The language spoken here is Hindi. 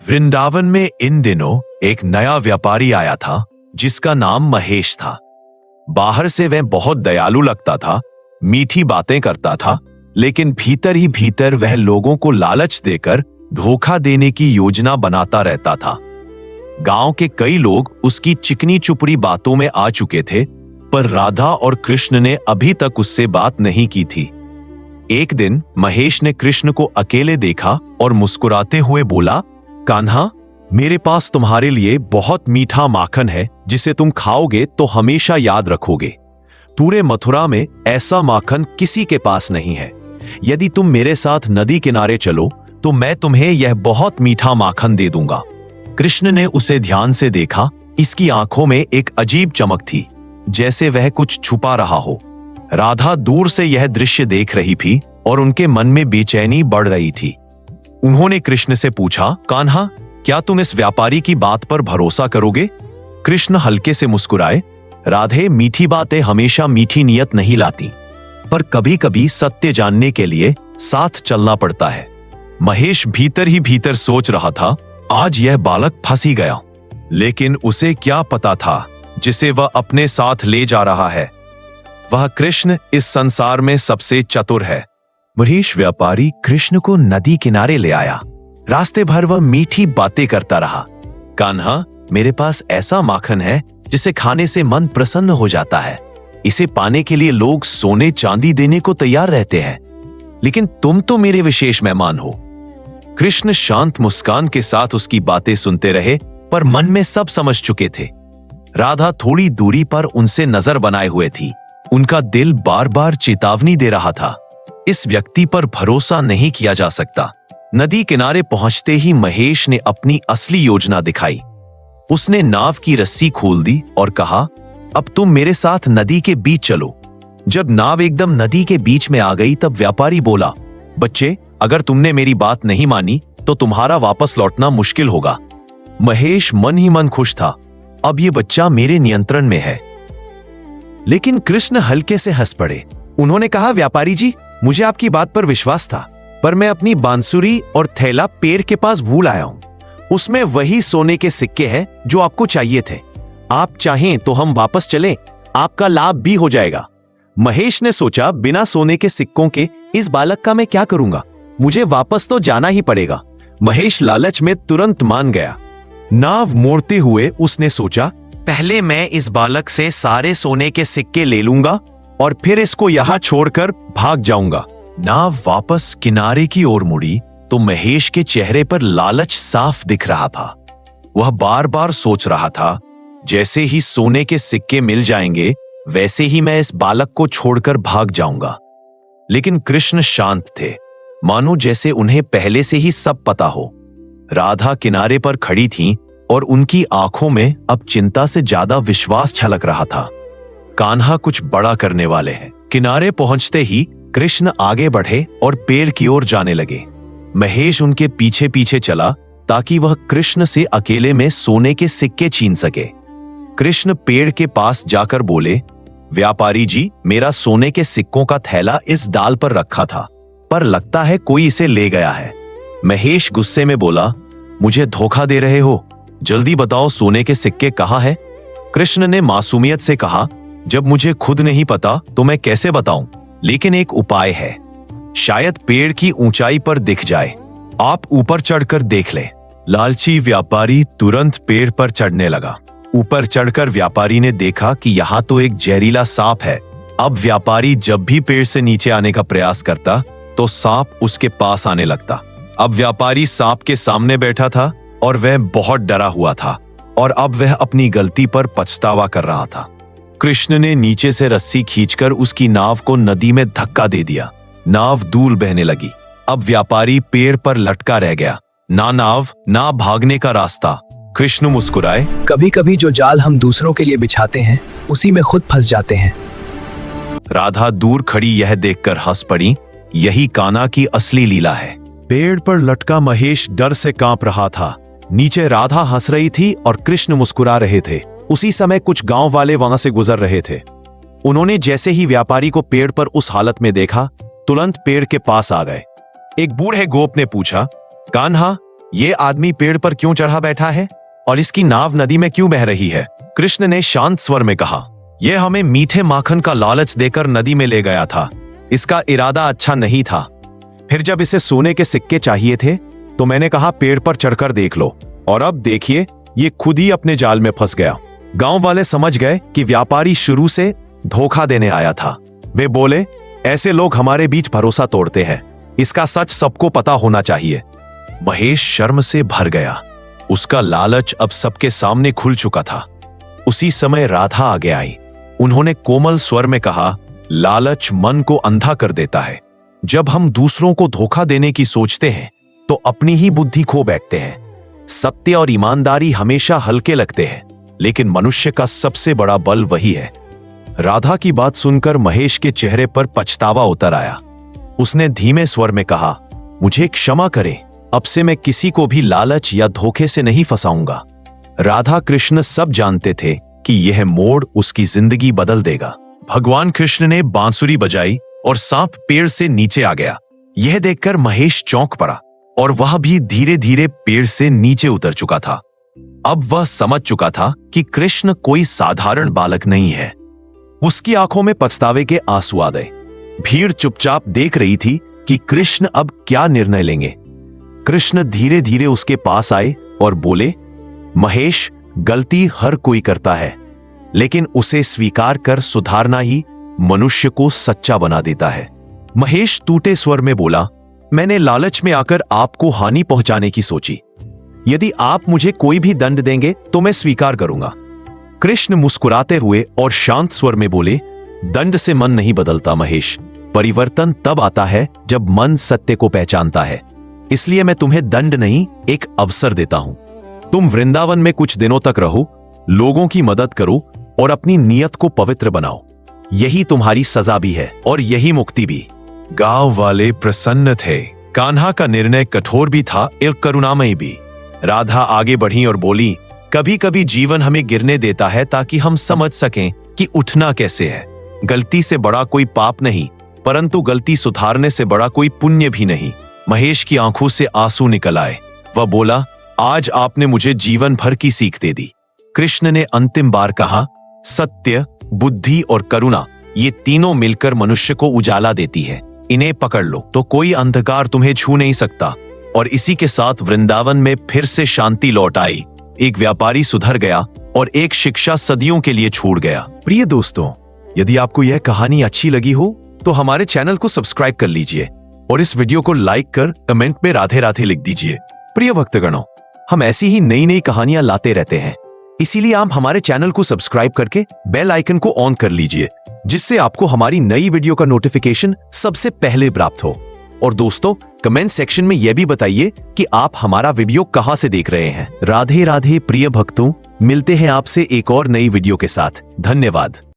वृंदावन में इन दिनों एक नया व्यापारी आया था जिसका नाम महेश था। बाहर से वह बहुत दयालु लगता था, मीठी बातें करता था, लेकिन भीतर ही भीतर वह लोगों को लालच देकर धोखा देने की योजना बनाता रहता था। गांव के कई लोग उसकी चिकनी चुपड़ी बातों में आ चुके थे, पर राधा और कृष्ण ने अभी तक उससे बात नहीं की थी। एक दिन महेश ने कृष्ण को अकेले देखा और मुस्कुराते हुए बोला, कान्हा, मेरे पास तुम्हारे लिए बहुत मीठा माखन है जिसे तुम खाओगे तो हमेशा याद रखोगे। पूरे मथुरा में ऐसा माखन किसी के पास नहीं है। यदि तुम मेरे साथ नदी किनारे चलो तो मैं तुम्हें यह बहुत मीठा माखन दे दूंगा। कृष्ण ने उसे ध्यान से देखा। इसकी आंखों में एक अजीब चमक थी, जैसे वह कुछ छुपा रहा हो। राधा दूर से यह दृश्य देख रही थी और उनके मन में बेचैनी बढ़ रही थी। उन्होंने कृष्ण से पूछा, कान्हा, क्या तुम इस व्यापारी की बात पर भरोसा करोगे? कृष्ण हल्के से मुस्कुराए, राधे, मीठी बातें हमेशा मीठी नियत नहीं लाती, पर कभी कभी सत्य जानने के लिए साथ चलना पड़ता है। महेश भीतर ही भीतर सोच रहा था, आज यह बालक फंस ही गया। लेकिन उसे क्या पता था जिसे वह अपने साथ ले जा रहा है, वह कृष्ण इस संसार में सबसे चतुर है। महेश व्यापारी कृष्ण को नदी किनारे ले आया। रास्ते भर वह मीठी बातें करता रहा। कान्हा, मेरे पास ऐसा माखन है जिसे खाने से मन प्रसन्न हो जाता है। इसे पाने के लिए लोग सोने चांदी देने को तैयार रहते हैं, लेकिन तुम तो मेरे विशेष मेहमान हो। कृष्ण शांत मुस्कान के साथ उसकी बातें सुनते रहे, पर मन में सब समझ चुके थे। राधा थोड़ी दूरी पर उनसे नजर बनाए हुए थी। उनका दिल बार बार चेतावनी दे रहा था, इस व्यक्ति पर भरोसा नहीं किया जा सकता। नदी किनारे पहुंचते ही महेश ने अपनी असली योजना दिखाई। उसने नाव की रस्सी खोल दी और कहा, अब तुम मेरे साथ नदी के बीच चलो। जब नाव एकदम नदी के बीच में आ गई तब व्यापारी बोला, बच्चे, अगर तुमने मेरी बात नहीं मानी तो तुम्हारा वापस लौटना मुश्किल होगा। महेश मन ही मन खुश था, अब ये बच्चा मेरे नियंत्रण में है। लेकिन कृष्ण हल्के से हंस पड़े। उन्होंने कहा, व्यापारी जी, मुझे आपकी बात पर विश्वास था, पर मैं अपनी बांसुरी और थैला पेड़ के पास भूल आया हूं। उसमें वही सोने के सिक्के हैं जो आपको चाहिए थे। आप चाहें तो हम वापस चलें, आपका लाभ भी हो जाएगा। महेश ने सोचा, बिना सोने के सिक्कों के इस बालक का मैं क्या करूंगा, मुझे वापस तो जाना ही पड़ेगा। महेश लालच में तुरंत मान गया। नाव मोड़ते हुए उसने सोचा, पहले मैं इस बालक से सारे सोने के सिक्के ले लूंगा और फिर इसको यहां छोड़कर भाग जाऊंगा। नाव वापस किनारे की ओर मुड़ी तो महेश के चेहरे पर लालच साफ दिख रहा था। वह बार बार सोच रहा था, जैसे ही सोने के सिक्के मिल जाएंगे वैसे ही मैं इस बालक को छोड़कर भाग जाऊंगा। लेकिन कृष्ण शांत थे, मानो जैसे उन्हें पहले से ही सब पता हो। राधा किनारे पर खड़ी थी और उनकी आंखों में अब चिंता से ज्यादा विश्वास झलक रहा था। कान्हा कुछ बड़ा करने वाले हैं। किनारे पहुंचते ही कृष्ण आगे बढ़े और पेड़ की ओर जाने लगे। महेश उनके पीछे पीछे चला ताकि वह कृष्ण से अकेले में सोने के सिक्के छीन सके। कृष्ण पेड़ के पास जाकर बोले, व्यापारी जी, मेरा सोने के सिक्कों का थैला इस डाल पर रखा था, पर लगता है कोई इसे ले गया है। महेश गुस्से में बोला, मुझे धोखा दे रहे हो, जल्दी बताओ सोने के सिक्के कहाँ है? कृष्ण ने मासूमियत से कहा, जब मुझे खुद नहीं पता तो मैं कैसे बताऊं? लेकिन एक उपाय है, शायद पेड़ की ऊंचाई पर दिख जाए, आप ऊपर चढ़कर देख ले। लालची व्यापारी तुरंत पेड़ पर चढ़ने लगा। ऊपर चढ़कर व्यापारी ने देखा कि यहाँ तो एक जहरीला सांप है। अब व्यापारी जब भी पेड़ से नीचे आने का प्रयास करता तो सांप उसके पास आने लगता। अब व्यापारी सांप के सामने बैठा था और वह बहुत डरा हुआ था और अब वह अपनी गलती पर पछतावा कर रहा था। कृष्ण ने नीचे से रस्सी खींचकर उसकी नाव को नदी में धक्का दे दिया। नाव दूर बहने लगी। अब व्यापारी पेड़ पर लटका रह गया, ना नाव ना भागने का रास्ता। कृष्ण मुस्कुराए, कभी कभी जो जाल हम दूसरों के लिए बिछाते हैं उसी में खुद फंस जाते हैं। राधा दूर खड़ी यह देखकर हंस पड़ी, यही कान्हा की असली लीला है। पेड़ पर लटका महेश डर से कांप रहा था। नीचे राधा हंस रही थी और कृष्ण मुस्कुरा रहे थे। उसी समय कुछ गांव वाले वहां से गुजर रहे थे। उन्होंने जैसे ही व्यापारी को पेड़ पर उस हालत में देखा, तुरंत पेड़ के पास आ गए। एक बूढ़े गोप ने पूछा, कान्हा, ये आदमी पेड़ पर क्यों चढ़ा बैठा है और इसकी नाव नदी में क्यों बह रही है? कृष्ण ने शांत स्वर में कहा, यह हमें मीठे माखन का लालच देकर नदी में ले गया था। इसका इरादा अच्छा नहीं था। फिर जब इसे सोने के सिक्के चाहिए थे तो मैंने कहा पेड़ पर चढ़कर देख लो, और अब देखिए ये खुद ही अपने जाल में फंस गया। गांव वाले समझ गए कि व्यापारी शुरू से धोखा देने आया था। वे बोले, ऐसे लोग हमारे बीच भरोसा तोड़ते हैं, इसका सच सबको पता होना चाहिए। महेश शर्म से भर गया। उसका लालच अब सबके सामने खुल चुका था। उसी समय राधा आगे आई। उन्होंने कोमल स्वर में कहा, लालच मन को अंधा कर देता है। जब हम दूसरों को धोखा देने की सोचते हैं तो अपनी ही बुद्धि खो बैठते हैं। सत्य और ईमानदारी हमेशा हल्के लगते हैं, लेकिन मनुष्य का सबसे बड़ा बल वही है। राधा की बात सुनकर महेश के चेहरे पर पछतावा उतर आया। उसने धीमे स्वर में कहा, मुझे क्षमा करें, अब से मैं किसी को भी लालच या धोखे से नहीं फंसाऊंगा। राधा कृष्ण सब जानते थे कि यह मोड़ उसकी जिंदगी बदल देगा। भगवान कृष्ण ने बांसुरी बजाई और सांप पेड़ से नीचे आ गया। यह देखकर महेश चौंक पड़ा और वह भी धीरे धीरे पेड़ से नीचे उतर चुका था। अब वह समझ चुका था कि कृष्ण कोई साधारण बालक नहीं है। उसकी आंखों में पछतावे के आंसू आ गए। भीड़ चुपचाप देख रही थी कि कृष्ण अब क्या निर्णय लेंगे। कृष्ण धीरे धीरे उसके पास आए और बोले, महेश, गलती हर कोई करता है, लेकिन उसे स्वीकार कर सुधारना ही मनुष्य को सच्चा बना देता है। महेश टूटे स्वर में बोला, मैंने लालच में आकर आपको हानि पहुंचाने की सोची। यदि आप मुझे कोई भी दंड देंगे तो मैं स्वीकार करूंगा। कृष्ण मुस्कुराते हुए और शांत स्वर में बोले, दंड से मन नहीं बदलता महेश, परिवर्तन तब आता है जब मन सत्य को पहचानता है। इसलिए मैं तुम्हें दंड नहीं, एक अवसर देता हूं। तुम वृंदावन में कुछ दिनों तक रहो, लोगों की मदद करो और अपनी नियत को पवित्र बनाओ। यही तुम्हारी सजा भी है और यही मुक्ति भी। गांव वाले प्रसन्न थे। कान्हा का निर्णय कठोर भी था और करुणामय भी। राधा आगे बढ़ी और बोली, कभी कभी जीवन हमें गिरने देता है ताकि हम समझ सकें कि उठना कैसे है। गलती से बड़ा कोई पाप नहीं, परंतु गलती सुधारने से बड़ा कोई पुण्य भी नहीं। महेश की आंखों से आंसू निकल आए। वह बोला, आज आपने मुझे जीवन भर की सीख दे दी। कृष्ण ने अंतिम बार कहा, सत्य, बुद्धि और करुणा, ये तीनों मिलकर मनुष्य को उजाला देती है। इन्हें पकड़ लो तो कोई अंधकार तुम्हें छू नहीं सकता। और इसी के साथ वृंदावन में फिर से शांति लौट आई। एक व्यापारी सुधर गया और एक शिक्षा सदियों के लिए छूट गया। प्रिय दोस्तों, यदि आपको यह कहानी अच्छी लगी हो तो हमारे चैनल को सब्सक्राइब कर लीजिए और इस वीडियो को लाइक कर कमेंट में राधे राधे लिख दीजिए। प्रिय भक्तगणों, हम ऐसी ही नई नई कहानियां लाते रहते हैं, इसीलिए आप हमारे चैनल को सब्सक्राइब करके बेल आइकन को ऑन कर लीजिए, जिससे आपको हमारी नई वीडियो का नोटिफिकेशन सबसे पहले प्राप्त हो। और दोस्तों, कमेंट सेक्शन में यह भी बताइए कि आप हमारा वीडियो कहां से देख रहे हैं। राधे राधे प्रिय भक्तों, मिलते हैं आपसे एक और नई वीडियो के साथ। धन्यवाद।